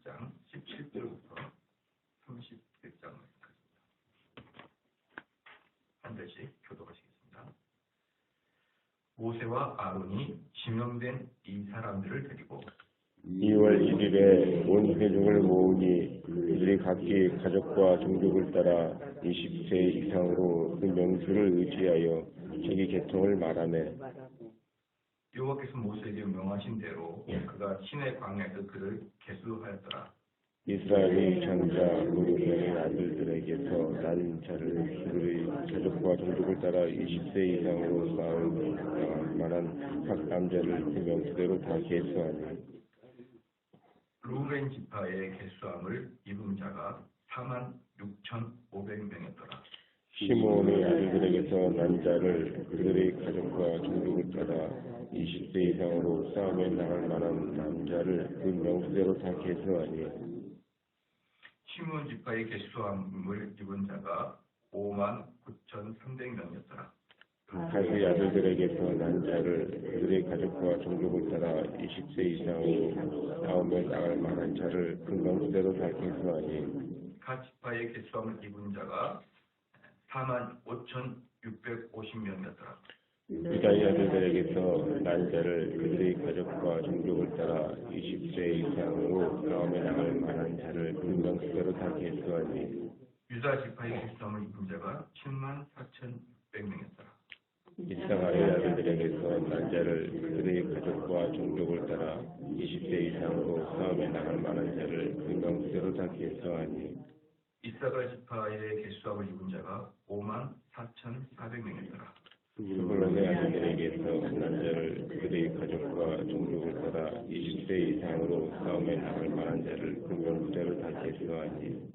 10장 17절부터 31장까지입니다. 한 절씩 교독하시겠습니다. 모세와 아론이 지명된 이 사람들을 데리고 2월 1일에 온 회중을 모으니 그들이 각기 가족과 종족을 따라 20세 이상으로 그 명수를 의지하여 자기 계통을 말하네. 여호와께서 모세에게 명하신 대로 그가 시내 광야에서 그를 계수하였더라. 이스라엘의 장자 루벤의 아들들에게서 난 자를 그들의 가족과 종족을 따라 20세 이상으로 낳을 만한 각 남자를 그 명수대로 다 계수하니 루벤 지파의 계수함을 입은 자가 46,500명이었더라. 시므온의 아들들에게서 난 자를 그들의 가족과 종족을 따라 20세 이상으로 싸움에 나갈 만한 남자를 그 명수대로 다 계수하니 시므온 지파의 계수함을 입은 자가 59,300명이었더라. 가드의 아들들에게서 난 자를 그들의 가족과 종족을 따라 20세 이상으로 싸움에 나갈 만한 자를 그 명수대로 다 계수하니 가 지파의 계수함을 입은 자가 45,650명이었더라. 유다의 아들들에게서 난 자를 그들의 가족과 종족을 따라 20세 이상으로 싸움에 나갈 만한 자를 그 명수대로 다 계수하니 유다 지파의 계수함을 입은 자가 74,600명이었더라. 이사가의 아들들에게서 난 자를 그들의 가족과 종족을 따라 20세 이상으로 싸움에 나갈 만한 자를 그 명수대로 다 계수하니 이사가 지파의 계수함을 입은 자가 54,400명이었더라. 스불론의 아들들에게서 난 자를 그들의 가족과 종족을 따라 20세 이상으로 싸움에 나갈 만한 자를 그 명수대로 다 계수하니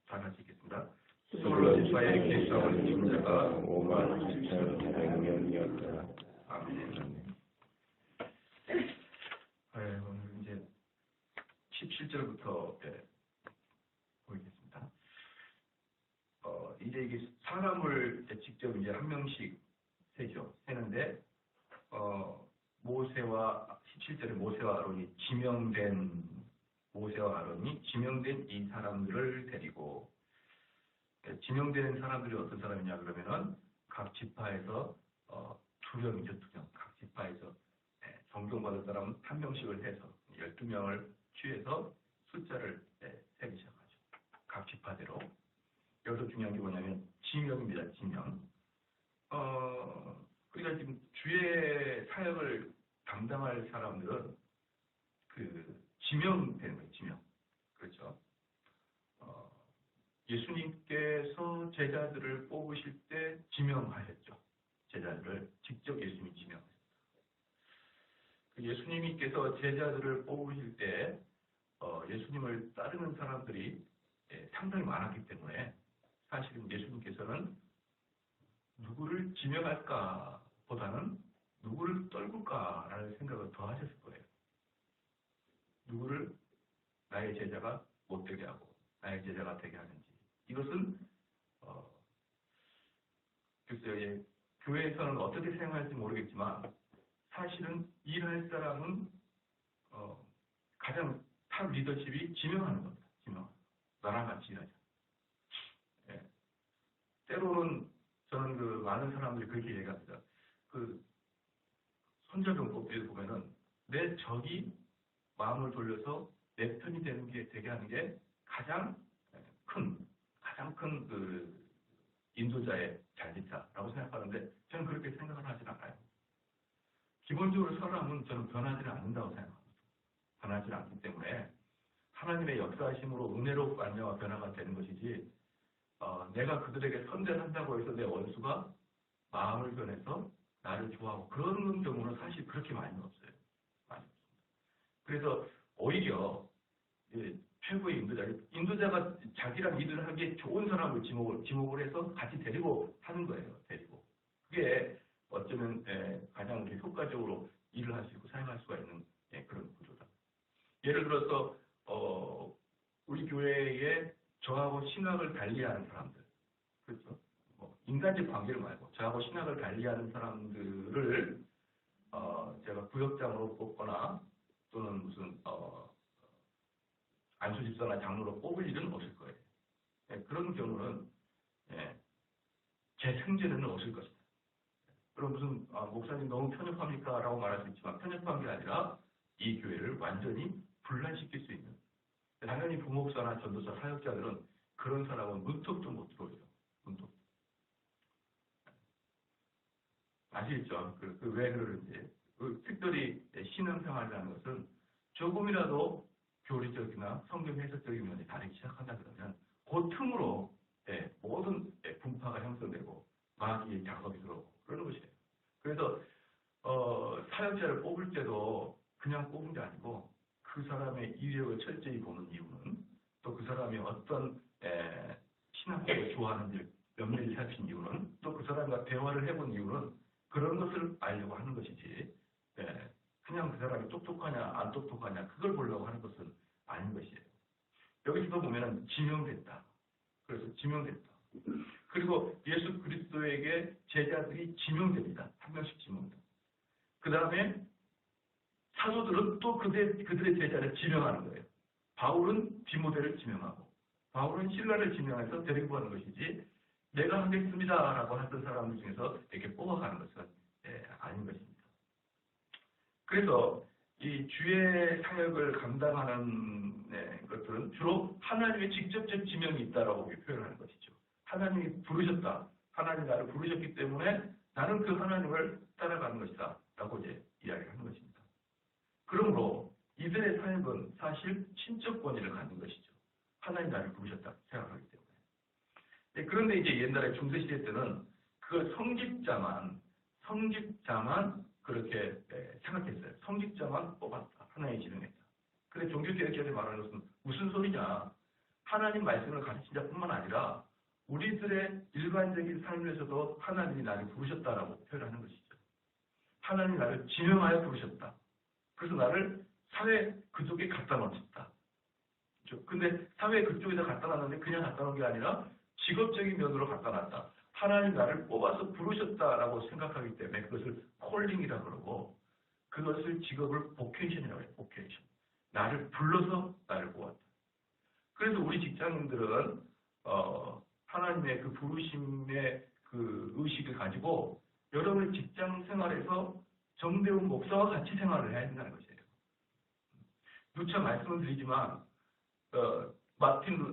다 같이 읽겠습니다. 스불론 지파의 계수함을 입은 자가 59,400명이었더라. 아멘. 오늘 이제 17절부터 보겠습니다. 이제 이게 사람을 직접 이제 한 명씩 세는데 모세와 17절에 모세와 아론이 지명된 이 사람들을 데리고 지명되는 사람들이 어떤 사람이냐 그러면은 각 지파에서 2명이죠. 2명. 각 지파에서 존경받을 사람 한 명씩을 해서 12명을 취해서 숫자를 세기 시작하죠. 각 지파대로. 여기서 중요한 게 뭐냐면 지명입니다. 지명. 우리가 지금 주의 사역을 담당할 사람들은 그 지명되는 거예요. 지명. 그렇죠. 예수님께서 제자들을 뽑으실 때 지명하셨죠. 제자들을 직접 예수님이 지명하셨어요. 예수님께서 제자들을 뽑으실 때 예수님을 따르는 사람들이 상당히 많았기 때문에 사실은 예수님께서는 누구를 지명할까 보다는 누구를 떨굴까라는 생각을 더 하셨을 거예요. 누구를 나의 제자가 못 되게 하고 나의 제자가 되게 하는지. 이것은 글쎄요, 교회에서는 어떻게 생각할지 모르겠지만 사실은 일할 사람은 가장 탑 리더십이 지명하는 겁니다. 나랑 같이 일하자. 때로는 저는 그 많은 사람들이 그렇게 얘기합니다. 그 손자병법에 보면은 내 적이 마음을 돌려서 내 편이 되게 하는 게 가장 큰 그 인도자의 잘짓자라고 생각하는데 저는 그렇게 생각을 하진 않아요. 기본적으로 사람은 저는 변하지는 않는다고 생각합니다. 변하지 않기 때문에 하나님의 역사하심으로 은혜로 말미암아 변화가 되는 것이지 내가 그들에게 선전한다고 해서 내 원수가 마음을 변해서 나를 좋아하고 그런 경우는 사실 그렇게 많이 없어요. 많이 없습니다. 그래서 오히려 최고의 인도자가 자기랑 일을 하기에 좋은 사람을 지목을 해서 같이 데리고 하는 거예요. 데리고. 그게 어쩌면 가장 효과적으로 일을 할 수 있고 사용할 수가 있는 그런 구조다. 예를 들어서 우리 교회에 저하고 신학을 달리하는 사람들, 그렇죠? 인간적 관계를 말고 저하고 신학을 달리하는 사람들을 제가 구역장으로 뽑거나 또는 무슨 안수집사나 장로로 뽑을 일은 없을 거예요. 예, 그런 경우는 예, 재승진은 없을 것이다. 그럼 무슨 목사님 너무 편협합니까? 라고 말할 수 있지만 편협한 게 아니라 이 교회를 완전히 분란시킬 수 있는, 당연히 부목사나 전도사 사역자들은 그런 사람은 문턱도 못 들어오죠. 문턱. 아시겠죠? 왜 그러는지. 특별히 신앙생활이라는 것은 조금이라도 교리적이나 성경 해석적인 면이 다르기 시작한다 그러면 그 틈으로 모든 분파가 형성되고 마귀의 작업이 들어오고 그러는 것이에요. 그래서 사역자를 뽑을 때도 그냥 뽑은 게 아니고 그 사람의 이력을 철저히 보는 이유는, 또 그 사람이 어떤 신앙적으로 좋아하는지 면밀히 살핀 이유는, 또 그 사람과 대화를 해본 이유는 그런 것을 알려고 하는 것이지, 그냥 그 사람이 똑똑하냐 안 똑똑하냐 그걸 보려고 하는 것은 아닌 것이에요. 여기서도 보면은 지명됐다. 그래서 지명됐다. 그리고 예수 그리스도에게 제자들이 지명됩니다. 한 명씩 지명됩니다. 그 다음에 사도들은 또 그들의 제자를 지명하는 거예요. 바울은 디모데를 지명하고, 바울은 실라를 지명해서 데리고 가는 것이지, 내가 하겠습니다 라고 했던 사람들 중에서 이렇게 뽑아가는 것은 아닌 것입니다. 그래서 이 주의 사역을 감당하는 것들은 주로 하나님의 직접적 지명이 있다라고 표현하는 것이죠. 하나님이 부르셨다. 하나님이 나를 부르셨기 때문에 나는 그 하나님을 따라가는 것이다 라고 이제 이야기하는 것입니다. 그러므로 이들의 사역은 사실 신적 권위를 갖는 것이죠. 하나님 나를 부르셨다 생각하기 때문에. 그런데 이제 옛날에 중세시대 때는 그 성직자만 그렇게 생각했어요. 성직자만 뽑았다. 하나님이 지명했다. 근데 종교개혁자들이 말하는 것은 무슨 소리냐. 하나님 말씀을 가르친 자뿐만 아니라 우리들의 일반적인 삶에서도 하나님이 나를 부르셨다라고 표현하는 것이죠. 하나님이 나를 지명하여 부르셨다. 그래서 나를 사회 그쪽에 갖다 놓으셨다. 근데 사회 그쪽에다 갖다 놨는데 그냥 갖다 놓은 게 아니라 직업적인 면으로 갖다 놨다. 하나님 나를 뽑아서 부르셨다라고 생각하기 때문에 그것을 콜링이라고 그러고, 그것을 직업을 보케이션이라고 해요. 보케이션. 나를 불러서 나를 뽑았다. 그래서 우리 직장인들은 하나님의 그 부르심의 그 의식을 가지고 여러분의 직장 생활에서 정대훈 목사와 같이 생활을 해야 된다는 것이에요. 누차 말씀을 드리지만 마틴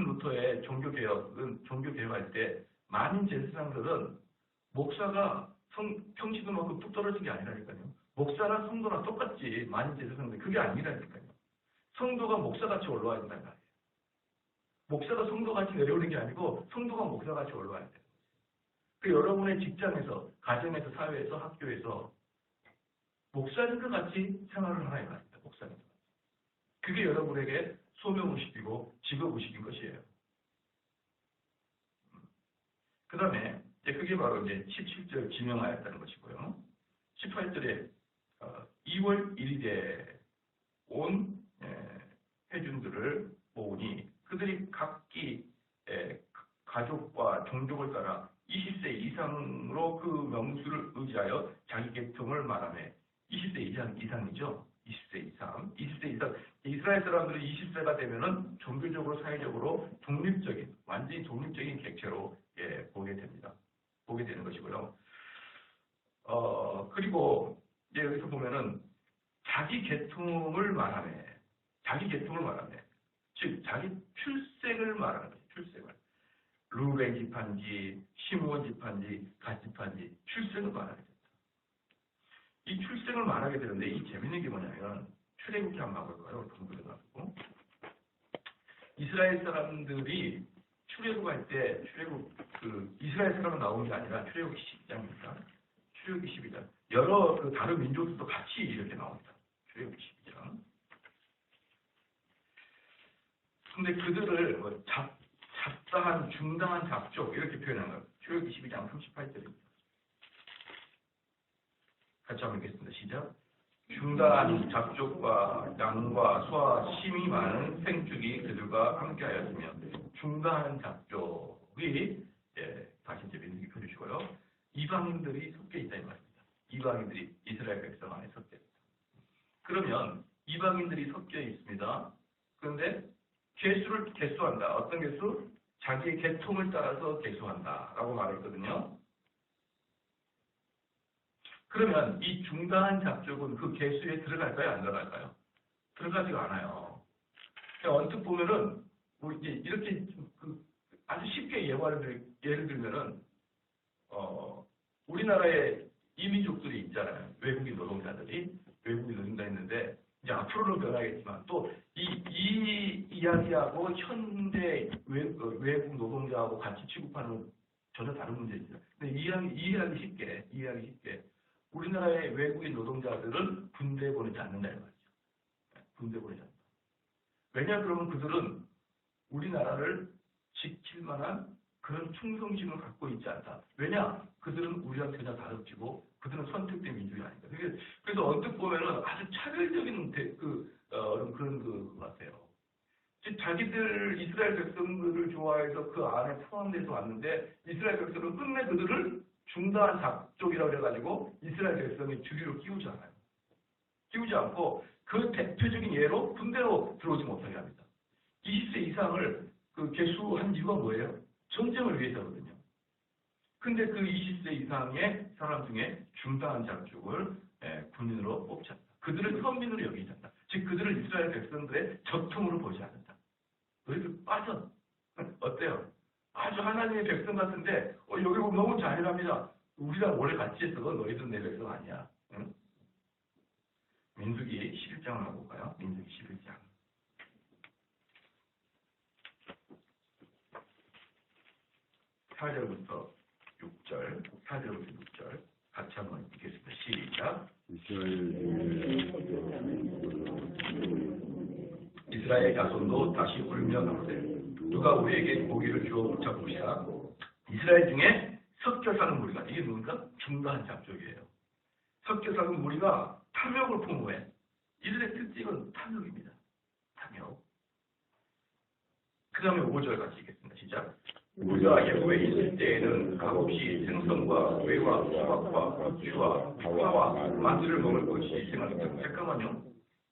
루터의 종교개혁할 때 많은 제사장들은 목사가 평시도만큼 뚝 떨어진 게 아니라니까요. 목사나 성도나 똑같지. 많은 제사장들 그게 아니라니까요. 성도가 목사같이 올라와야 된다는 말이에요. 목사가 성도같이 내려오는 게 아니고 성도가 목사같이 올라와야 돼요. 그 여러분의 직장에서, 가정에서, 사회에서, 학교에서 목사님과 같이 생활을 하나야 합니다. 목사님과 같이. 그게 여러분에게 소명의식이고 직업의식인 것이에요. 그 다음에 그게 바로 이제 17절 지명하였다는 것이고요. 18절에 2월 1일에 온 회중들을 모으니 그들이 각기 가족과 종족을 따라 20세 이상으로 그 명수를 의지하여 자기 계통을 말하며, 20세 이상이죠. 20세 이상. 이스라엘 사람들이 20세가 되면은 종교적으로, 사회적으로 완전히 독립적인 객체로 보게 됩니다. 보게 되는 것이고요. 그리고 이제 여기서 보면은 자기 계통을 말하며, 즉 자기 출생을 말하는 거죠. 출생을. 루벤 지파인지, 시므온 지파인지, 갓 지파인지 출생을 말하게 됩니다. 이 출생을 말하게 되는데 이 재밌는 게 뭐냐면, 출애굽기 한번 봐볼까요? 동그려가지고 이스라엘 사람들이 출애굽할 때 이스라엘 사람은 나온 게 아니라 출애굽기 12장입니다. 출애굽기 12장. 여러 다른 민족들도 같이 이렇게 나옵니다. 출애굽기 12장. 근데 그들을 잡다한, 중당한 잡족 이렇게 표현한 거예요. 출애굽기 12장 38절입니다. 같이 한번 읽겠습니다. 시작. 중당한 잡족과 양과 소와 심이 많은 생축이 그들과 함께하였으며, 중당한 잡족이 다시 이제 민족이 펴주시고요. 이방인들이 섞여 있다 이 말입니다. 이방인들이 이스라엘 백성 안에 섞여 있다. 그러면 이방인들이 섞여 있습니다. 그런데 개수를 개수한다. 어떤 개수? 자기의 계통을 따라서 개수한다라고 말했거든요. 그러면 이 중다한 잡족은 그 개수에 들어갈까요? 안 들어갈까요? 들어가지가 않아요. 그냥 언뜻 보면은 뭐 이렇게 아주 쉽게 예를 들면은 우리나라에 이민족들이 있잖아요. 외국인 노동자들이 외국인 노동자 있는데 이제 앞으로는 변하겠지만 또 이 이야기하고 현대 외국 노동자하고 같이 취급하는 전혀 다른 문제입니다. 근데 이해하기 쉽게 우리나라의 외국인 노동자들은 군대에 보내지 않는다 이 말이죠. 군대 보내지 않는다. 왜냐 그러면 그들은 우리나라를 지킬 만한 그런 충성심을 갖고 있지 않다. 왜냐? 그들은 우리랑 전혀 다릅지고 그들은 선택된 민족이 아니다. 그래서 언뜻 보면은 아주 차별적인 그런 것 같아요. 자기들 이스라엘 백성들을 좋아해서 그 안에 포함돼서 왔는데 이스라엘 백성은 끝내 그들을 중다한 잡족이라고 해가지고 이스라엘 백성의 주류로 끼우지 않아요. 끼우지 않고 그 대표적인 예로 군대로 들어오지 못하게 합니다. 20세 이상을 개수한 이유가 뭐예요? 전쟁을 위해서거든요. 근데 그 20세 이상의 사람 중에 중다한 잡족을 군인으로 뽑지 않는다. 그들을 현민으로 여기지 않는다. 즉 그들을 이스라엘 백성들의 적통으로 보지 않는다. 너희들 빠져. 어때요? 아주 하나님의 백성 같은데 여기 보면 너무 잔인합니다. 우리랑 오래 같이 했어. 너희들은 내 백성 아니야. 응? 민수기 11장을 볼까요? 민수기 11장. 4절부터 6절 같이 한번 읽겠습니다. 시작. 이스라엘 자손도 다시 울며 나오되 누가 우리에게 고기를 주어 붙잡으시라. 이스라엘 중에 섞여 사는 무리가 이게 누굽니까? 중다한 잡족이에요. 섞여 사는 무리가 탐욕을 풍부해. 이들의 특징은 탐욕입니다. 탐욕. 그 다음에 5절 같이 읽겠습니다. 시작. 우리가 예후에 있을 때에는 값없이 생선과 외와 수박과 쥐와 파와 만두를 먹을 것이 생각합니다. 잠깐만요.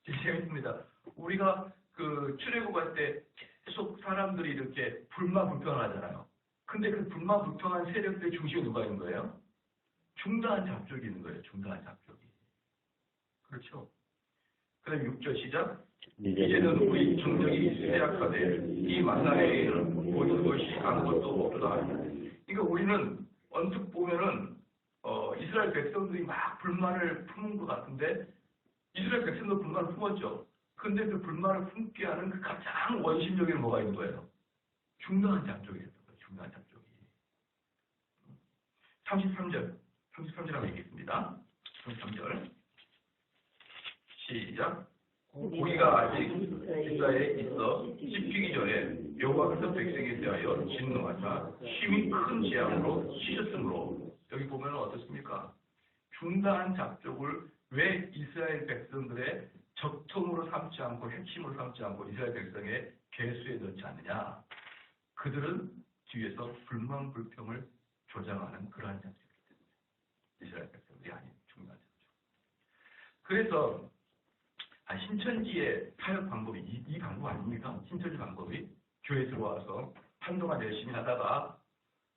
재밌습니다. 우리가 출애굽 할 때 계속 사람들이 이렇게 불만불평하잖아요. 근데 그 불만불평한 세력들의 중심에 누가 있는 거예요? 중다한 잡족이 있는 거예요. 중다한 잡족이. 그렇죠. 그다음 6절 시작. 이제는 우리 정력이 쇠약하되 이 만나에는 보는 것이 아무것도 없다. 그러니까 우리는 언뜻 보면은 이스라엘 백성들이 막 불만을 품은 것 같은데 이스라엘 백성도 불만을 품었죠. 근데 그 불만을 품게 하는 그 가장 원심력에는 뭐가 있는 거예요? 중다한 잡족이었던 거예요. 중다한 잡족이. 33절 한번 읽겠습니다. 33절 시작. 고기가 아직 입가에 있어 씹히기 전에 여호와께서 백성에 대하여 진노하사 힘이 큰 재앙으로 치셨으므로 여기 보면 어떻습니까? 중다한 잡족을 왜 이스라엘 백성들의 적통으로 삼지 않고 핵심으로 삼지 않고 이스라엘 백성의 계수에 넣지 않느냐? 그들은 뒤에서 불만 불평을 조장하는 그러한 잡족이기 때문에 이스라엘 백성들이 아닌 중다한 잡족. 그래서 신천지의 타협 방법이 이 방법 아닙니까? 신천지 방법이 교회 들어와서 한동안 열심히 하다가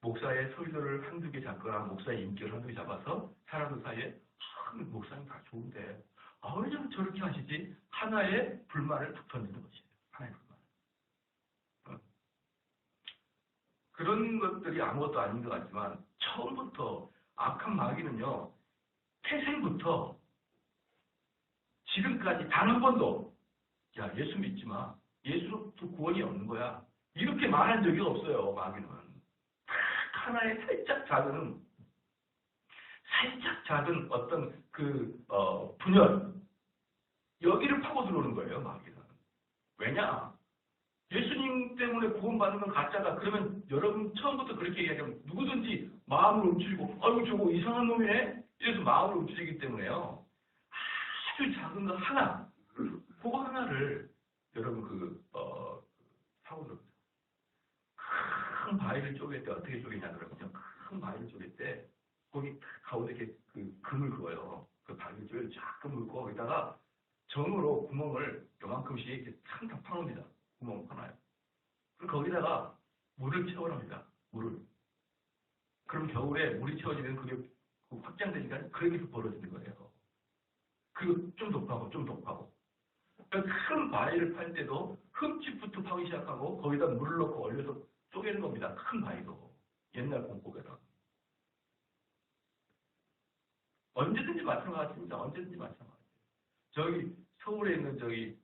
목사의 설교를 한두 개 잡거나 목사의 인격을 한두 개 잡아서 사람들 사이에 목사님 다 좋은데 왜 저렇게 하시지? 하나의 불만을 툭 던지는 것이에요. 하나의 불만. 그런 것들이 아무것도 아닌 것 같지만 처음부터 악한 마귀는요. 태생부터 지금까지 단 한 번도 야 예수 믿지 마. 예수로부터 구원이 없는 거야. 이렇게 말한 적이 없어요. 마귀는. 딱 하나의 살짝 작은 어떤 분열 여기를 파고 들어오는 거예요. 마귀는. 왜냐? 예수님 때문에 구원받는 건 가짜다. 그러면 여러분 처음부터 그렇게 얘기하면 누구든지 마음을 움츠리고 아이고 저거 이상한 놈이네. 이래서 마음을 움츠리기 때문에요. 아주 작은 거 하나, 그거 하나를 여러분 사고를 큰 바위를 쪼갤 때 어떻게 쪼개냐 그러면요. 큰 바위를 쪼갤 때 거기 가운데 이렇게 금을 그어요. 그 바위를 쪼개 쫙 금을 그어 거기다가 정으로 구멍을 요만큼 가끔씩 이렇게 탕탕 파놓습니다. 구멍 파나요. 그리고 거기다가 물을 채워납니다. 물을. 그럼 겨울에 물이 채워지면 그게 확장되니까 그런 게 벌어지는 거예요. 그리고 좀 높하고 좀 높하고. 그러니까 큰 바위를 팔 때도 흠집부터 파기 시작하고 거기다 물을 넣고 얼려서 쪼개는 겁니다. 큰 바위도. 옛날 공법에다. 언제든지 마찬가지입니다. 언제든지 마찬가지. 저기 서울에 있는 저기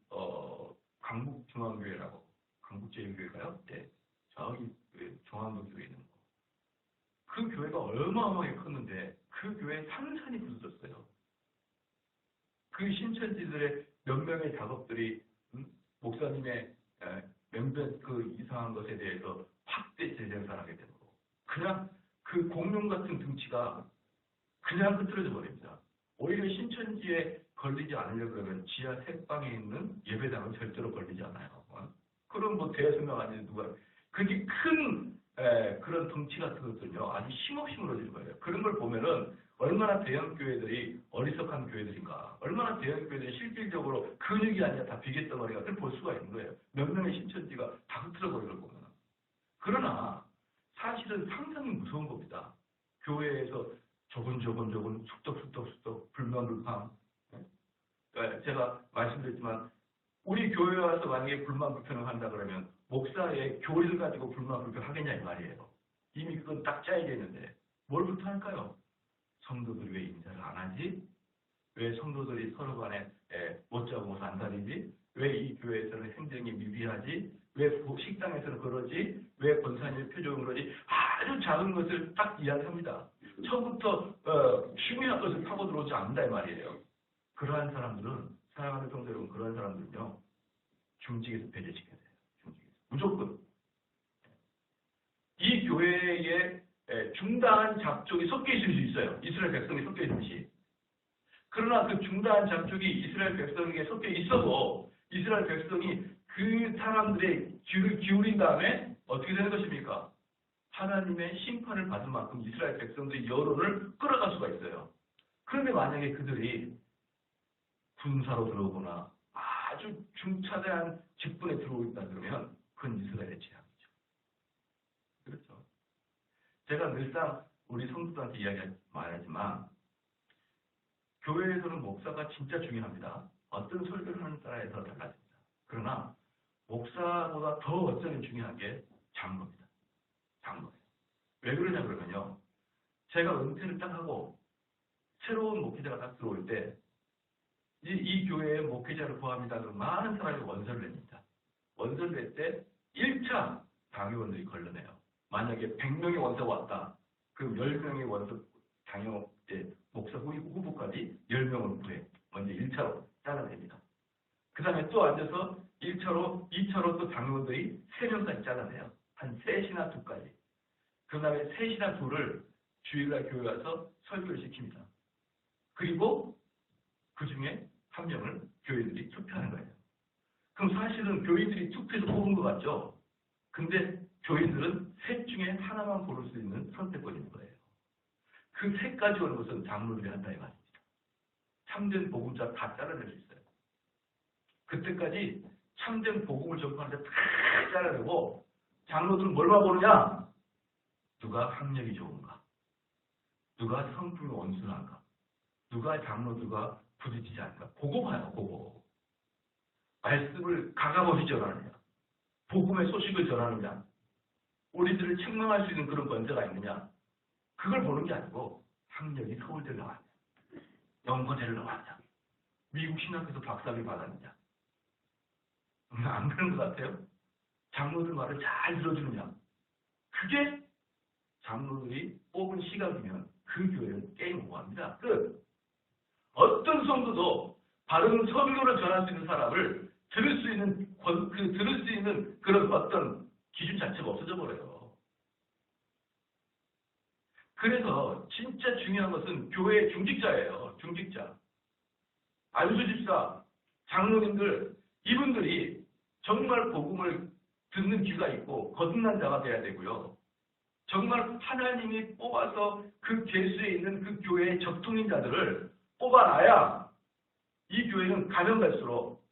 강북중앙교회라고 강북제일교회가요? 네. 저기 중앙도 교회 있는 거. 그 교회가 어마어마하게 컸는데 그 교회에 산산이 부서졌어요. 그 신천지들의 몇 명의 작업들이 목사님의 몇몇 그 이상한 것에 대해서 확대 재생산하게 되는 거. 그냥 그 공룡 같은 등치가 그냥 흐트러져 버립니다. 오히려 신천지에 걸리지 않으려고 그러면 지하 색방에 있는 예배당은 절대로 걸리지 않아요. 그럼 뭐 대여섯 아니면 누가 그렇게 큰 그런 덩치 같은 것들요 아주 힘없이 무너지는 거예요. 그런 걸 보면은 얼마나 대형 교회들이 어리석한 교회들인가, 얼마나 대형 교회들이 실질적으로 근육이 아니라 다 비계덩어리가 그걸 볼 수가 있는 거예요. 몇 명의 신천지가 다 흐트러 버리는 걸 보면. 그러나 사실은 상당히 무서운 겁니다. 교회에서 조곤조곤 숙덕 불만불평. 제가 말씀드렸지만 우리 교회에 와서 만약에 불만불평을 한다 그러면 목사의 교리를 가지고 불만불평 하겠냐 이 말이에요. 이미 그건 딱 짜야겠는데 뭘 불평할까요? 성도들이 왜 인사를 안 하지? 왜 성도들이 서로 간에 못 자고 안 다니지? 왜 이 교회에서는 행정이 미비하지? 왜 식당에서는 그러지? 왜 권사님 표정은 그러지? 아주 작은 것을 딱 이야기합니다. 처음부터 중요한 것을 파고 들어오지 않는다 이 말이에요. 그러한 사람들은 사랑하는 성도 여러분, 그러한 사람들은요 중직에서 배제시켜야 돼요. 중직에서 무조건 이 교회에 중다한 잡족이 섞여 있을 수 있어요. 이스라엘 백성이 섞여 있듯이. 그러나 그 중다한 잡족이 이스라엘 백성에게 섞여 있어도 이스라엘 백성이 그 사람들의 귀를 기울인 다음에 어떻게 되는 것입니까? 하나님의 심판을 받을 만큼 이스라엘 백성들의 여론을 끌어갈 수가 있어요. 그런데 만약에 그들이 군사로 들어오거나 아주 중차대한 직분에 들어오고 있다 그러면 그건 이스라엘의 재앙이죠. 그렇죠. 제가 늘상 우리 성도들한테 말하지만 교회에서는 목사가 진짜 중요합니다. 어떤 설교를 하는 따라서 달라집니다. 그러나 목사보다 더 어쩌면 중요한 게 장로입니다. 장로예요. 왜 그러냐 그러면요. 제가 은퇴를 딱 하고 새로운 목회자가 딱 들어올 때 이 교회에 목회자를 구합니다. 그럼 많은 사람이 원서를 냅니다. 원서를 낼 때 1차 당회원들이 걸러내요. 만약에 100명의 원서가 왔다. 그럼 10명의 원서 당회 목사 후보까지 10명을 구해. 먼저 1차로 잘라냅니다. 그 다음에 또 앉아서 1차로, 2차로 또 당회원들이 3명까지 잘라내요. 한 3시나 2까지. 그 다음에 3시나 2를 주일날 교회 와서 설교를 시킵니다. 그리고 그 중에 한 명을 교인들이 투표하는 거예요. 그럼 사실은 교인들이 투표해서 뽑은 것 같죠? 근데 교인들은 셋 중에 하나만 고를 수 있는 선택권이 있는 거예요. 그 셋까지 오는 것은 장로들이 한다 이 말입니다. 참된 복음자 다 잘라낼 수 있어요. 그때까지 참된 복음을 전파하는데 다 잘라내고 장로들은 뭘만 보느냐? 누가 학력이 좋은가? 누가 성품이 온순한가? 누가 장로들과 부딪히지 않을까? 그거 봐요, 그거. 말씀을 가감없이 전하느냐? 복음의 소식을 전하느냐? 우리들을 책망할 수 있는 그런 권세가 있느냐? 그걸 보는 게 아니고 학력이 서울대 나왔냐? 연고대를 나왔냐? 미국 신학교에서 박사학위 받았느냐? 안 그런 것 같아요? 장로들 말을 잘 들어주느냐? 그게 장로들이 뽑은 시각이면 그 교회는 게임 오버합니다. 끝. 어떤 성도도 바른 설교를 전할 수 있는 사람을 들을 수 있는 그런 어떤 기준 자체가 없어져 버려요. 그래서 진짜 중요한 것은 교회의 중직자예요. 중직자. 안수 집사, 장로님들, 이분들이 정말 복음을 듣는 귀가 있고 거듭난 자가 돼야 되고요. 정말 하나님이 뽑아서 그 계수에 있는 그 교회의 적통인 자들을 뽑아놔야 이 교회는 가면 갈수록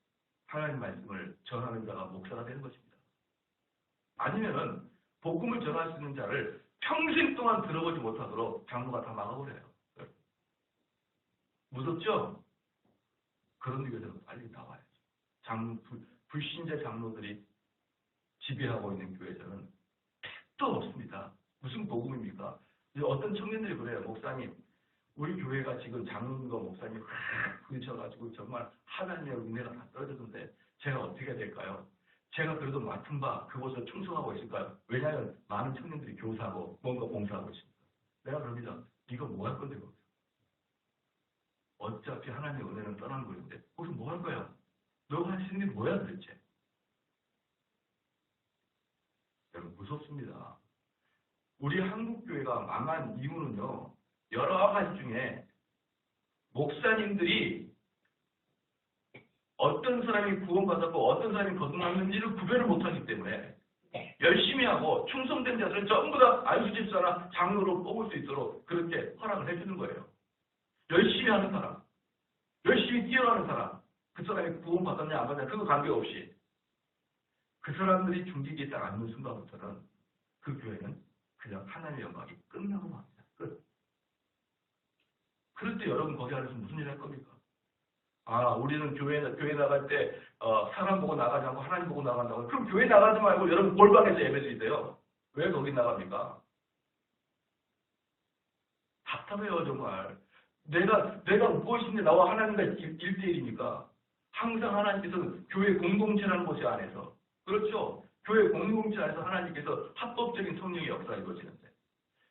하나님 말씀을 전하는 자가 목사가 되는 것입니다. 아니면은 복음을 전할 수 있는 자를 평생 동안 들어보지 못하도록 장로가 다 막아버려요. 무섭죠? 그런 교회들은 빨리 나와야죠. 불신자 장로들이 지배하고 있는 교회들은 택도 없습니다. 무슨 복음입니까? 어떤 청년들이 그래요. 목사님, 우리 교회가 지금 장로님과 목사님 확 부딪혀가지고 정말 하나님의 은혜가 다 떨어졌는데 제가 어떻게 해야 될까요? 제가 그래도 맡은 바 그곳을 충성하고 있을까요? 왜냐하면 많은 청년들이 교사하고 뭔가 봉사하고 있습니다. 내가 그럽니다. 이거 뭐 할 건데 거기서? 어차피 하나님의 은혜는 떠난 거인데 거기서 뭐 할 거야? 너가 할 수 있는 게 뭐야 도대체? 여러분 무섭습니다. 우리 한국교회가 망한 이유는요. 여러 가지 중에 목사님들이 어떤 사람이 구원받았고 어떤 사람이 거듭났는지를 구별을 못하기 때문에 열심히 하고 충성된 자들은 전부 다 안수집사나 장로로 뽑을 수 있도록 그렇게 허락을 해주는 거예요. 열심히 하는 사람, 열심히 뛰어나는 사람, 그 사람이 구원받았냐 안 받았냐 그거 관계없이 그 사람들이 중직에 딱 앉는 순간부터는 그 교회는 그냥 하나님의 영광이 끝나고 맙니다. 끝. 그럴 때 여러분 거기 안에서 무슨 일 할 겁니까? 아, 우리는 교회 나갈 때 사람 보고 나가지 않고 하나님 보고 나간다고. 그럼 교회 나가지 말고 여러분 골방에서 예배드리세요. 왜 거기 나갑니까? 답답해요 정말. 내가 무엇인지 나와 하나님과 1대1이니까 항상 하나님께서는 교회 공동체라는 곳이 안에서 그렇죠. 교회 공동체 안에서 하나님께서 합법적인 성령의 역사가 이루어지는데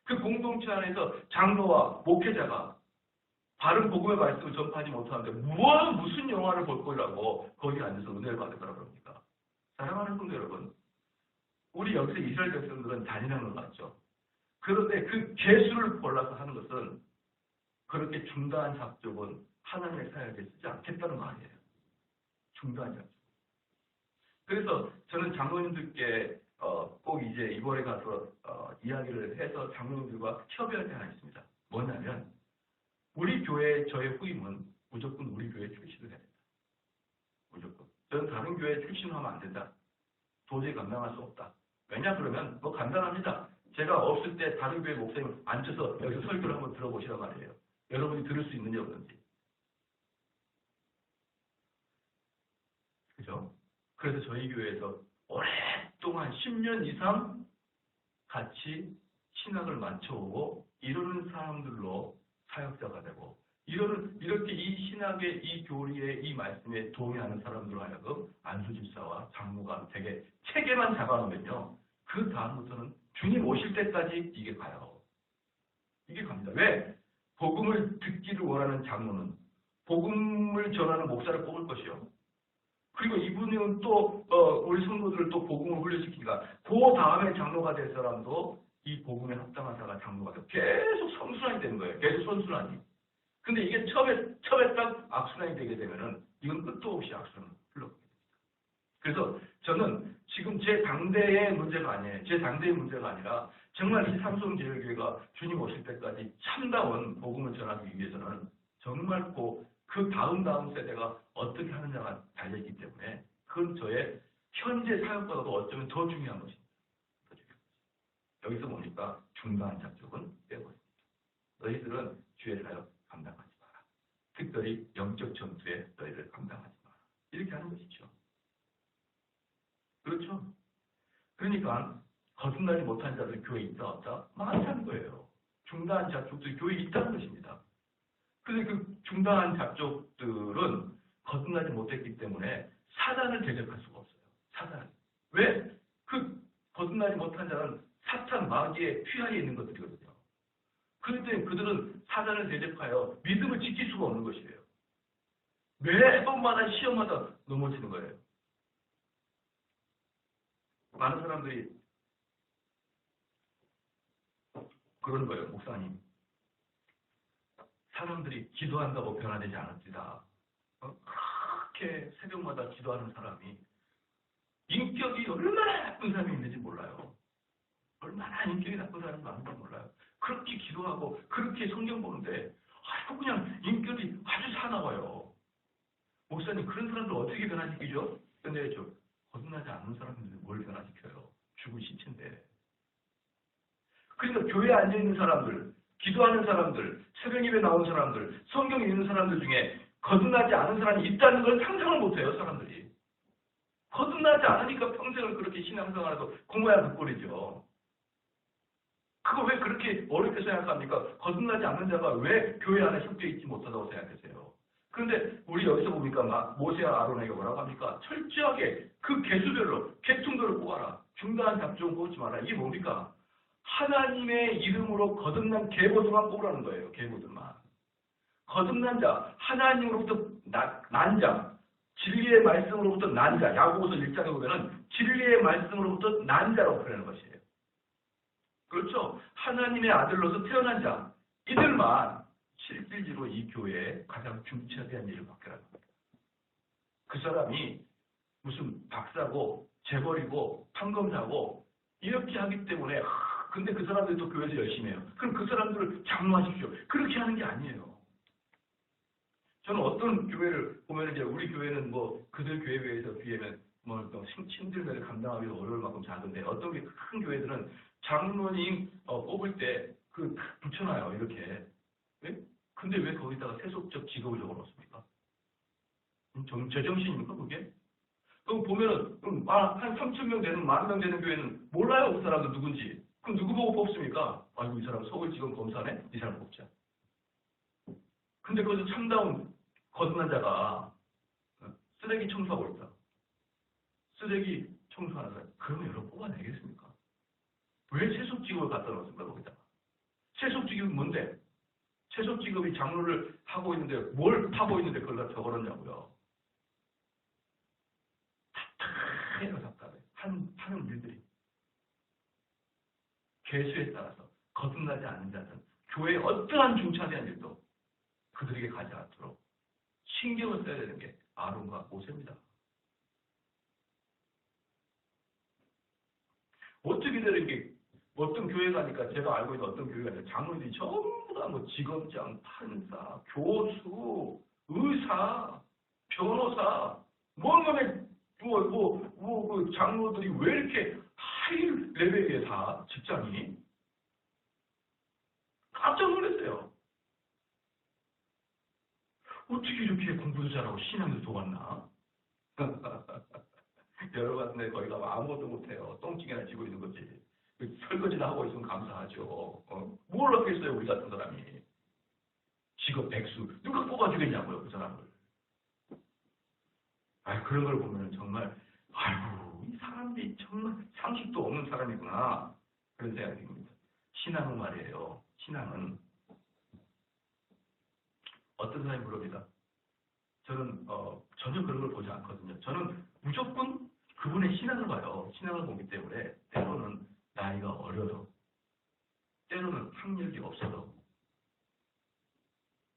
그 공동체 안에서 장로와 목회자가 바른 복음의 말씀을 전파하지 못하는데 무슨 영화를 볼 거라고 거기 앉아서 은혜를 받을 거라고 합니까? 사랑하는 성도 여러분, 우리 역대 이스라엘 백성들은 잔인한 것 같죠. 그런데 그 개수를 골라서 하는 것은 그렇게 중다한 작족은 하나님의 사역에 쓰지 않겠다는 말이에요. 중다한 작족. 그래서 저는 장로님들께 꼭 이제 이번에 가서 이야기를 해서 장로님들과 협의할 게 하나 있습니다. 뭐냐면 우리 교회의 저의 후임은 무조건 우리 교회 출신을 해야 된다. 무조건. 저는 다른 교회 출신하면 안 된다. 도저히 감당할 수 없다. 왜냐 그러면 뭐 간단합니다. 제가 없을 때 다른 교회 목사님 앉혀서 여기서 설교를 한번 들어보시란 말이에요. 여러분이 들을 수 있는지 없는지. 그죠? 그래서 저희 교회에서 오랫동안 10년 이상 같이 신학을 맞춰오고 이루는 사람들로 사역자가 되고 이렇게 이 신학의 이 교리의 이 말씀에 동의하는 사람들로 하여금 안수집사와 장로가 되게 체계만 잡아놓으면요. 그 다음부터는 주님 오실 때까지 이게 가요. 이게 갑니다. 왜? 복음을 듣기를 원하는 장로는 복음을 전하는 목사를 뽑을 것이요. 그리고 이분은 또 우리 성도들을 또 복음을 훈련시키니까 그 다음에 장로가 될 사람도 이 복음에 합당한 자가 장로가 되고 계속 선순환이 되는 거예요. 계속 선순환이. 근데 이게 처음에 딱 악순환이 되게 되면은 이건 끝도 없이 악순환을 흘러가게 됩니다. 그래서 저는 지금 제 당대의 문제가 아니에요. 제 당대의 문제가 아니라 정말 이 삼성제일교회가 주님 오실 때까지 참다운 복음을 전하기 위해서는 정말 그 다음 세대가 어떻게 하느냐가 달려있기 때문에 그건 저의 현재 사역보다도 어쩌면 더 중요한 것입니다. 여기서 보니까 중간한 작족은 빼버립니다. 너희들은 주의 사역 감당하지 마라. 특별히 영적 전투에 너희를 감당하지 마라. 이렇게 하는 것이죠. 그렇죠? 그러니까 거듭나지 못한 자들 교회에 있다 없다 많다는 거예요. 중단한 작족들이 교회에 있다는 것입니다. 그런데 그 중단한 작족들은 거듭나지 못했기 때문에 사단을 대적할 수가 없어요. 사단. 왜? 그 거듭나지 못한 자는 사탄 마귀의 휘하에 있는 것들이거든요. 그런데 그들은 사단을 대적하여 믿음을 지킬 수가 없는 것이에요. 매번마다 시험마다 넘어지는 거예요. 많은 사람들이 그러는 거예요. 목사님. 사람들이 기도한다고 변화되지 않았지다. 그렇게 새벽마다 기도하는 사람이 인격이 얼마나 나쁜 사람이 있는지 몰라요. 얼마나 인격이 나쁜 사람이 많은지 몰라요. 그렇게 기도하고 그렇게 성경 보는데 그냥 인격이 아주 사나워요. 목사님, 그런 사람들 어떻게 변화시키죠? 근데 거듭나지 않는 사람들이 뭘 변화시켜요? 죽은 시체인데. 그러니까 교회에 앉아있는 사람들, 기도하는 사람들, 새벽 예배 나온 사람들, 성경 읽는 사람들 중에 거듭나지 않은 사람이 있다는 걸 상상을 못해요, 사람들이. 거듭나지 않으니까 평생을 그렇게 신앙생활하고 공부해야 그 꼴이죠. 그거 왜 그렇게 어렵게 생각합니까? 거듭나지 않는 자가 왜 교회 안에 섞여 있지 못하다고 생각하세요? 그런데 우리 여기서 보니까 모세와 아론에게 뭐라고 합니까? 철저하게 그 개수별로, 계통별로 뽑아라. 중단한 잡종 뽑지 마라. 이게 뭡니까? 하나님의 이름으로 거듭난 계보들만 뽑으라는 거예요. 계보들만. 거듭난 자, 하나님으로부터 난 자, 진리의 말씀으로부터 난 자. 야고보서 1장에 보면은 진리의 말씀으로부터 난 자라고 표현하는 것이에요. 그렇죠? 하나님의 아들로서 태어난 자, 이들만 실질적으로 이 교회에 가장 중차대한 일을 맡게 하는 겁니다. 그 사람이 무슨 박사고 재벌이고 판검사고 이렇게 하기 때문에 근데 그 사람들도 교회에서 열심히 해요. 그럼 그 사람들을 장로하십시오. 그렇게 하는 게 아니에요. 저는 어떤 교회를 보면 이제 우리 교회는 뭐 그들 교회에 비해서 비하면 뭐 신들매를 감당하기 어려울 만큼 작은데 어떤 큰 교회들은 장로님 뽑을 때 그 붙여놔요. 이렇게. 네? 근데 왜 거기다가 세속적 직업을 적어놓습니까? 제정신입니까 그게? 그럼 보면은 한 3,000명 되는 10,000명 되는 교회는 몰라요 그 사람들 누군지. 그럼 누구 보고 뽑습니까? 아이고 이 사람 서울지검 검사네? 이 사람 뽑자. 근데 거기서 참다운 거듭난 자가 쓰레기 청소하고 있다. 쓰레기 청소하는 사람. 그러면 여러분 뽑아내겠습니까? 왜 세속직업을 갖다 놓습니까 거기다가? 세속직업이 뭔데? 세속직업이 장로를 하고 있는데 뭘 타고 있는데 그걸 다 적어놨냐고요. 답답해요 답답해. 하는 일들이. 개수에 따라서 거듭나지 않는 자들은 교회의 어떠한 중차대한 일도 그들에게 가지 않도록 신경을 써야 되는 게 아론과 모세입니다. 어떻게 되는 게 어떤 교회 가니까 제가 알고 있는 어떤 교회 가니까 장로들이 전부 다 뭐 직업장, 판사, 교수, 의사, 변호사, 그 장로들이 왜 이렇게 하이 레벨에 다 직장이 깜짝 놀랐어요. 어떻게 이렇게 공부도 잘하고 신앙도 좋았나? 여러분 같은데 거기 가면 아무것도 못해요. 똥찌개나 쥐고 있는 거지. 설거지나 하고 있으면 감사하죠. 뭘 하겠어요 우리 같은 사람이. 직업 백수. 누가 뽑아주겠냐고요 그 사람을. 그런 걸 보면 정말 아이고 이 사람들이 정말 상식도 없는 사람이구나. 그런 생각이 듭니다. 신앙은 말이에요. 신앙은 어떤 사람이 물어봅니다. 저는 전혀 그런 걸 보지 않거든요. 저는 무조건 그분의 신앙을 봐요. 신앙을 보기 때문에 때로는 나이가 어려도 때로는 학력이 없어도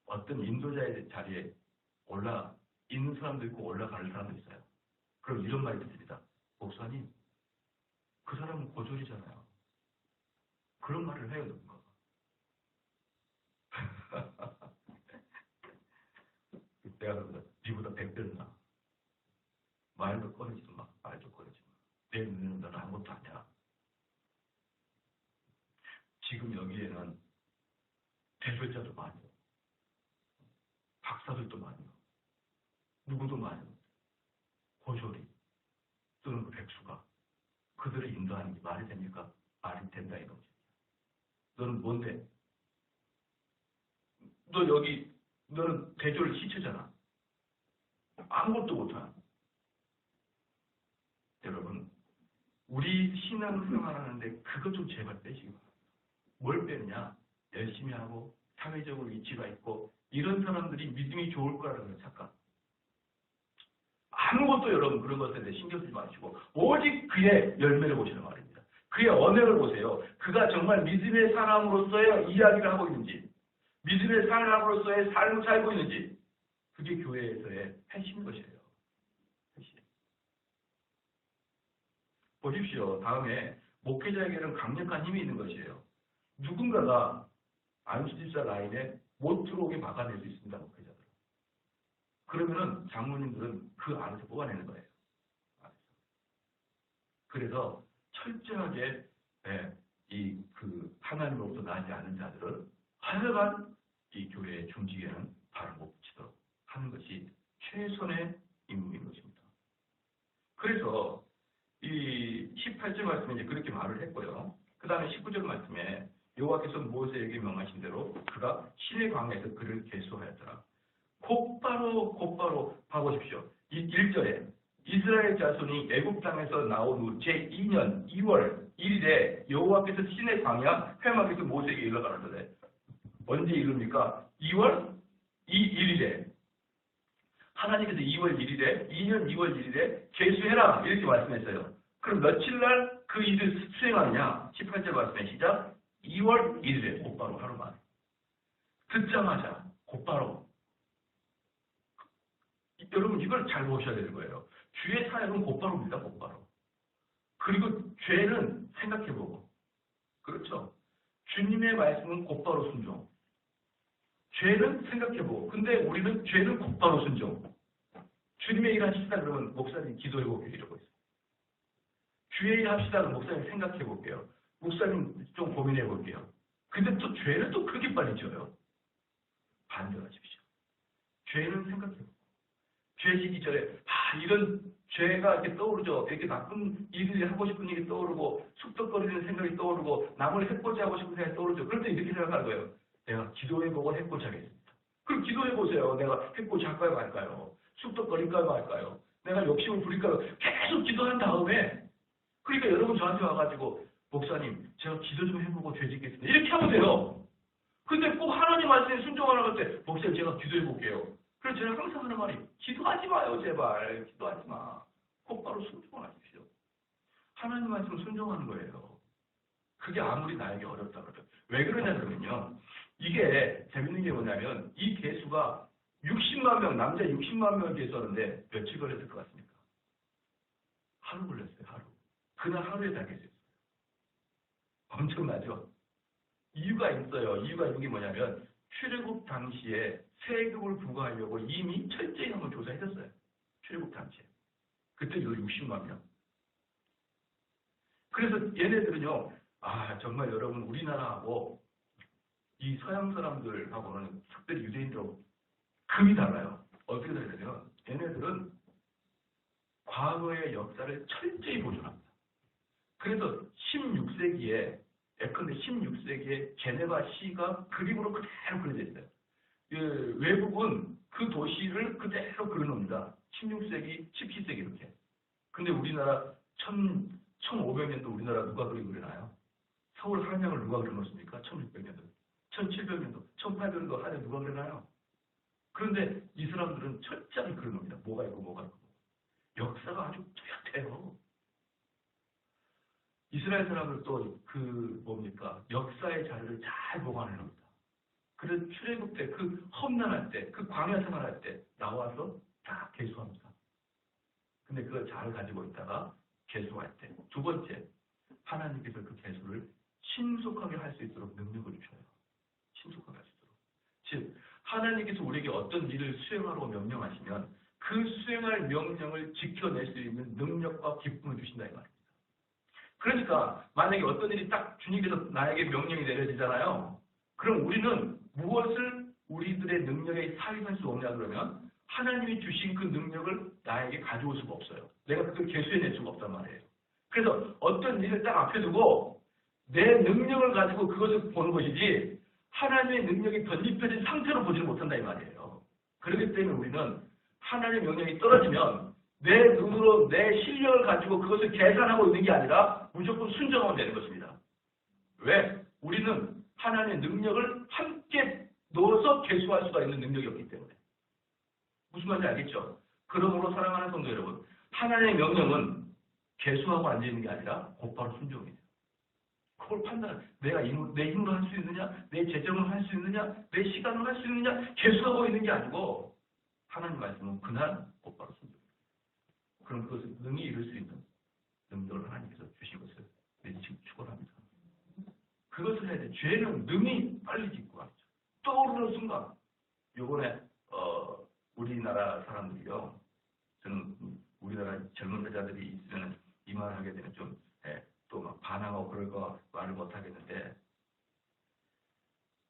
어떤 인도자의 자리에 올라 있는 사람도 있고 올라가는 사람도 있어요. 그럼 이런 말이 듭니다. 목사님, 그 사람은 고졸이잖아요. 그런 말을 해요, 누군가. 내가 그러다 니보다 100배는 나. 말도 꺼내지도 마. 말도 꺼내지 마. 내 눈에는 너는 아무것도 아니야. 지금 여기에는 대졸자도 많이요. 박사들도 많이요. 누구도 많이요. 고졸이 또는 그 백수가 그들을 인도하는 게 말이 됩니까? 말이 된다 이거지. 너는 뭔데? 너는 대졸 시체잖아. 아무것도 못한. 여러분, 우리 신앙생활하는데 그것 좀 제발 빼시기 바랍니다. 뭘 빼느냐? 열심히 하고 사회적으로 위치가 있고 이런 사람들이 믿음이 좋을 거라는 착각. 아무것도 여러분 그런 것에 대해 신경 쓰지 마시고 오직 그의 열매를 보시는 말입니다. 그의 언행을 보세요. 그가 정말 믿음의 사람으로서의 이야기를 하고 있는지 믿음의 사람으로서의 삶을 살고 있는지 그게 교회에서의 핵심인 것이에요. 핵심. 보십시오. 다음에 목회자에게는 강력한 힘이 있는 것이에요. 누군가가 안수 집사 라인에 못 들어오게 막아낼 수 있습니다. 목회자들. 그러면은 장로님들은 그 안에서 뽑아내는 거예요. 그래서 철저하게 이 그 하나님으로부터 나지 않은 자들은 하여간 이 교회의 중직에는 발을 못 붙이도록 하는 것이 최선의 임무인 것입니다. 그래서 이 18절 말씀에 이제 그렇게 말을 했고요. 그 다음에 19절 말씀에 여호와께서 모세에게 명하신 대로 그가 시내 광야에서 그를 계수하였더라. 곧바로 봐보십시오. 이 1절에 이스라엘 자손이 애굽 땅에서 나온 후 제2년 2월 1일에 여호와께서 시내 광야 회막에서 모세에게 일러 가라사대. 언제 이릅니까? 2월 1일에 하나님께서 2월 1일에 2년 2월 1일에 계수해라 이렇게 말씀했어요. 그럼 며칠 날 그 일을 수행하느냐? 18절 말씀에 시작 2월 1일에 곧바로 하루만 듣자마자 곧바로. 여러분 이걸 잘 보셔야 되는 거예요. 주의 사역은 곧바로입니다. 곧바로. 그리고 죄는 생각해보고. 그렇죠. 주님의 말씀은 곧바로 순종. 죄는 생각해보고. 근데 우리는 죄는 곧바로 순종. 주님의 일 하시다 그러면 목사님 기도해보게 이러고 있어요. 주의 일 합시다 그러면 목사님 생각해볼게요. 목사님 좀 고민해볼게요. 근데 또 죄는 또 그렇게 빨리 지어요. 반대하십시오. 죄는 생각해보고. 죄 지기 전에 이런 죄가 이렇게 떠오르죠. 이렇게 나쁜 일을 하고 싶은 일이 떠오르고 숙덕거리는 생각이 떠오르고 남을 해코지 하고 싶은 생각이 떠오르죠. 그럴 때 이렇게 생각하는 거예요. 내가 기도해보고 해코지 하겠습니다. 그럼 기도해보세요. 내가 해코지 할까요 말까요? 숙덕거릴까요 말까요? 내가 욕심을 부릴까요? 계속 기도한 다음에 그러니까 여러분 저한테 와가지고 목사님 제가 기도 좀 해보고 죄 짓겠습니다. 이렇게 하면 돼요. 근데 꼭 하나님 말씀에 순종하라고 할 때 목사님 제가 기도해볼게요. 그래서 제가 항상 하는 말이 기도하지 마요 제발. 기도하지 마. 곧바로 순종하십시오. 하나님 말씀 순종하는 거예요. 그게 아무리 나에게 어렵다 그래도. 왜 그러냐 그러면요. 이게 재밌는 게 뭐냐면 이 개수가 60만 명, 남자 60만 명을 개수하는데 며칠 걸렸을 것 같습니까? 하루 걸렸어요. 하루. 그날 하루에 다 개수했어요. 엄청나죠? 이유가 있어요. 이유가 있는 게 뭐냐면 출애굽 당시에 세금을 부과하려고 이미 철저히 한번 조사했었어요. 출애굽 당시에. 그때 이거 60만 명. 그래서 얘네들은요. 정말 여러분 우리나라하고 이 서양 사람들하고는 특별히 유대인들하고 금이 달라요. 어떻게 되냐면 얘네들은 과거의 역사를 철저히 보존합니다. 그래서 16세기에 예컨대 16세기에 제네바 시가 그림으로 그대로 그려져 있어요. 외국은 그 도시를 그대로 그려놓습니다. 16세기, 17세기 이렇게. 근데 우리나라 1500년도 우리나라 누가 그려놔요? 서울 한양을 누가 그려놓습니까? 1600년도, 1700년도, 1800년도 한양 누가 그려놔요? 그런데 이 사람들은 철저하게 그려놓습니다. 뭐가 있고 뭐가 있고. 역사가 아주 뚜렷해요. 이스라엘 사람들도 역사의 자료를 잘 보관해 놉니다. 그래서 출애굽 때 그 험난할 때, 그 광야 생활할 때 나와서 다 계수합니다. 근데 그걸 잘 가지고 있다가 계수할 때. 두 번째, 하나님께서 그 계수를 신속하게 할 수 있도록 능력을 주셔요. 신속하게 할 수 있도록. 즉, 하나님께서 우리에게 어떤 일을 수행하라고 명령하시면 그 수행할 명령을 지켜낼 수 있는 능력과 기쁨을 주신다 이 말입니다. 그러니까 만약에 어떤 일이 딱 주님께서 나에게 명령이 내려지잖아요. 그럼 우리는 무엇을 우리들의 능력에 사용할 수 없냐 그러면 하나님이 주신 그 능력을 나에게 가져올 수가 없어요. 내가 그걸 계수해낼 수가 없단 말이에요. 그래서 어떤 일을 딱 앞에 두고 내 능력을 가지고 그것을 보는 것이지 하나님의 능력이 덧입혀진 상태로 보지를 못한다 이 말이에요. 그렇기 때문에 우리는 하나님의 명령이 떨어지면 내 눈으로 내 실력을 가지고 그것을 계산하고 있는 게 아니라 무조건 순종하면 되는 것입니다. 왜? 우리는 하나님의 능력을 함께 넣어서 계수할 수가 있는 능력이 없기 때문에. 무슨 말인지 알겠죠? 그러므로 사랑하는 성도 여러분, 하나님의 명령은 계수하고 앉아있는 게 아니라 곧바로 순종이에요. 그걸 판단해. 내가 내 힘으로 할 수 있느냐, 내 재정으로 할 수 있느냐, 내 시간으로 할 수 있느냐, 계수하고 있는 게 아니고 하나님 말씀은 그날 곧바로 순종이에요. 그럼 그것을 능히 이룰 수 있는 능력을 하나님께서 주신 것을 축원합니다. 그것을 해야 돼. 죄는 능히 빨리 짓고 가죠. 떠오르는 순간. 요번에 우리나라 있으면 이 말을 하게 되면 좀 또 막 반항하고 그럴 거 말을 못 하겠는데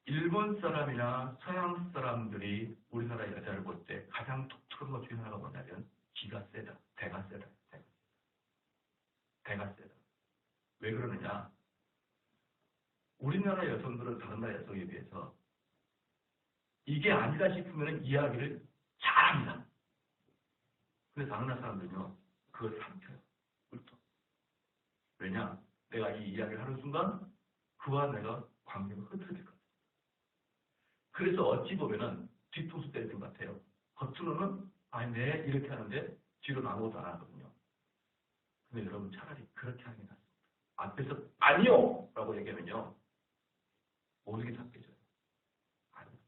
일본 사람이나 서양 사람들이 우리나라 여자를 볼 때 가장 독특한 것 중에 하나가 뭐냐면 기가 세다, 대가 세다, 대가 세다. 왜 그러느냐? 우리나라 여성들은 다른 나라 여성에 비해서 이게 아니다 싶으면 이야기를 잘합니다. 근데 다른 나라 사람들은요, 그걸 삼켜요. 훑어. 왜냐? 내가 이 이야기를 하는 순간 그와 내가 관계가 흐트러질 거예요. 그래서 어찌 보면은 뒤통수 때리는 것 같아요. 겉으로는 아니 네 이렇게 하는데 뒤로는 아무것도 안 하거든요. 근데 여러분 차라리 그렇게 하는 게 낫습니다. 앞에서 아니요! 라고 얘기하면요. 모든 게 다 깨져요. 아니요.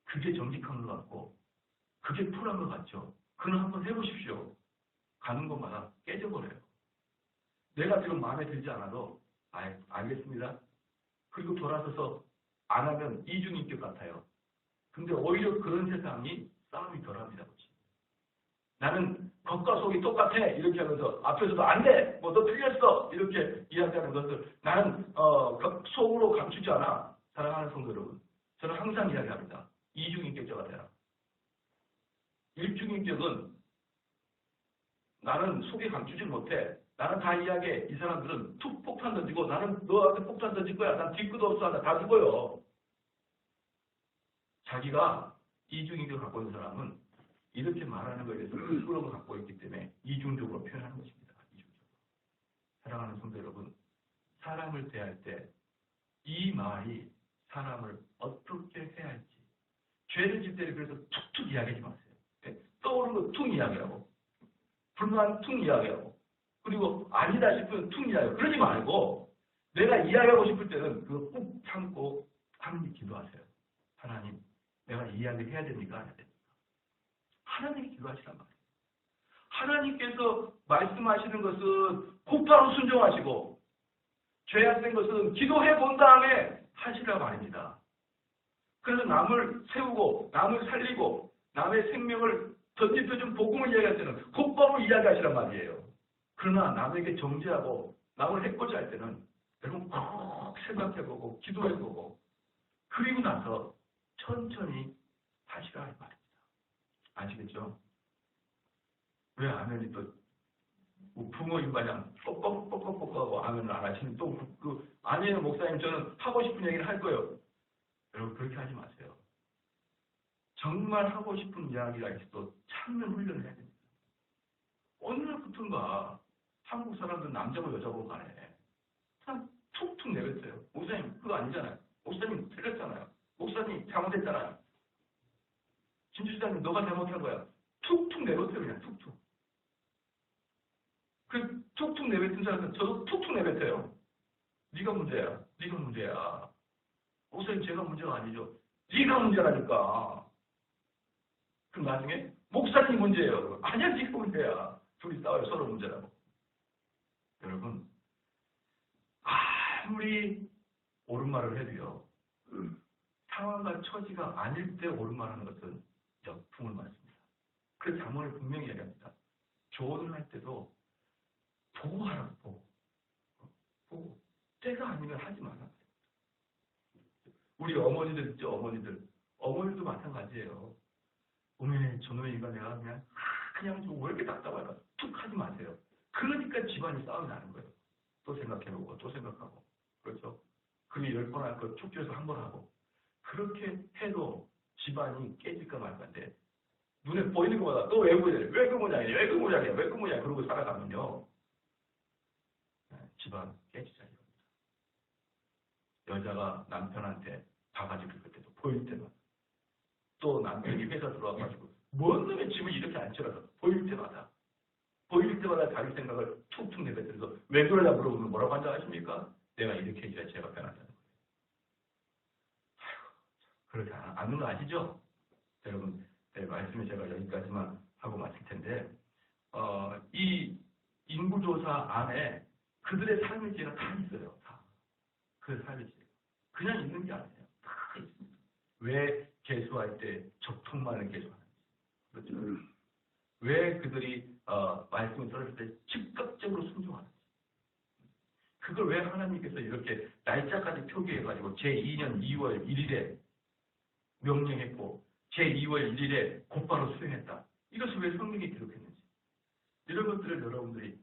그게 정직한 것 같고 그게 쿨한 것 같죠. 그는 한번 해보십시오. 가는 곳마다 깨져버려요. 내가 지금 마음에 들지 않아도 알겠습니다. 그리고 돌아서서 안 하면 이중인격 같아요. 근데 오히려 그런 세상이 싸움이 덜합니다. 나는 겉과 속이 똑같아 이렇게 하면서 앞에서도 안 돼! 뭐 너 틀렸어! 이렇게 이야기하는 것을 나는 속으로 감추지 않아. 사랑하는 성도 여러분. 저는 항상 이야기합니다. 이중인격자가 되라. 일중인격은 나는 속에 감추지 못해. 나는 다 이야기해. 이 사람들은 툭 폭탄 던지고 나는 너한테 폭탄 던질 거야. 난 뒤끝도 없어. 나 다 죽어요. 자기가 이중인격을 갖고 있는 사람은 이렇게 말하는 것에 대해서 스스로를 갖고 있기 때문에 이중적으로 표현하는 것입니다. 이중적으로. 사랑하는 성도 여러분, 사람을 대할 때 이 말이 사람을 어떻게 해야 할지 죄를 질 때를 그래서 툭툭 이야기하지 마세요. 떠오르는 거 툭 이야기하고 불만 툭 이야기하고 그리고 아니다 싶으면 툭 이야기하고 그러지 말고 내가 이야기하고 싶을 때는 그거 꾹 참고 하나님 기도하세요. 하나님, 내가 이야기를 해야 됩니까? 안 해야 됩니까? 하나님이 기도하시란 말이에요. 하나님께서 말씀하시는 것은 곧바로 순종하시고 죄악된 것은 기도해 본 다음에 하시란 말입니다. 그래서 남을 세우고 남을 살리고 남의 생명을 던집혀준 복음을 이야기할 때는 곧바로 이야기하시란 말이에요. 그러나 남에게 정죄하고 남을 해코지 할 때는 여러분 꼭 생각해보고 기도해보고 그리고 나서 천천히 하시라 할 말입니다. 아시겠죠? 왜 아멘이 또 부모님 마냥 뻑뻑뻑뻑뻑하고 아멘을 안 하시는 또 아니에요 목사님 저는 하고 싶은 얘기를 할 거예요. 여러분 그렇게 하지 마세요. 정말 하고 싶은 이야기가 있어도 참는 훈련을 해야 됩니다. 어느 날부터인가 한국 사람들은 남자고 여자고 간에 그냥 툭툭 내뱉어요. 목사님 그거 아니잖아요. 목사님 틀렸잖아요. 목사님 잘못했잖아요. 진주시장님 너가 잘못한 거야. 툭툭 내뱉어요. 그냥 툭툭. 그 툭툭 내뱉은 사람은 저도 툭툭 내뱉어요. 네가 문제야. 네가 문제야. 목사님 제가 문제가 아니죠. 네가 문제라니까. 그럼 나중에 목사님 문제예요. 아니야 네가 문제야. 둘이 싸워요. 서로 문제라고. 여러분 아무리 옳은 말을 해도요. 상황과 처지가 아닐 때 옳은 말 하는 것은 역풍을 맞습니다. 그래서 장모를 분명히 얘기합니다. 조언을 할 때도 보고 하라고 보고 때가 아니면 하지 마라. 우리 어머니들 있죠. 어머니들도 마찬가지예요. 어머니 저놈의 이가 내가 그냥 좀 왜 이렇게 답답하다 툭 하지 마세요. 그러니까 집안이 싸움이 나는 거예요. 또 생각해보고 또 생각하고 그렇죠. 그리고 10번 할 거 축제에서 한 번 하고 그렇게 해도 집안이 깨질까 말까인데 눈에 보이는 것보다 또 왜 그래? 왜 그 모양이야? 왜 그 모양이야? 왜 그 모양이야? 그러고 살아가면요. 집안 깨지잖아요. 여자가 남편한테 바가지 긁을 때도 보일 때마다 또 남편이 회사 들어와가지고 뭔 놈의 집을 이렇게 안 쳐놔서 보일 때마다 자기 생각을 툭툭 내뱉으면서 왜 그러냐 물어보면 뭐라고 한다 하십니까? 내가 이렇게 해줘야 제가 편하다는 거예요. 그렇지 않는 거 아시죠? 여러분 말씀을 제가 여기까지만 하고 마칠 텐데 이 인구조사 안에 그들의 삶의 지혜가 다 있어요. 다. 그 삶의 지혜가. 그냥 있는 게 아니에요. 다 있습니다. 왜 개수할 때 적통만을 개수하는지. 그렇죠? 왜 그들이 말씀을 들었을 때 즉각적으로 순종하는지. 그걸 왜 하나님께서 이렇게 날짜까지 표기해가지고 제2년 2월 1일에 명령했고 제2월 1일에 곧바로 수행했다. 이것을 왜 성경에 기록했는지. 이런 것들을 여러분들이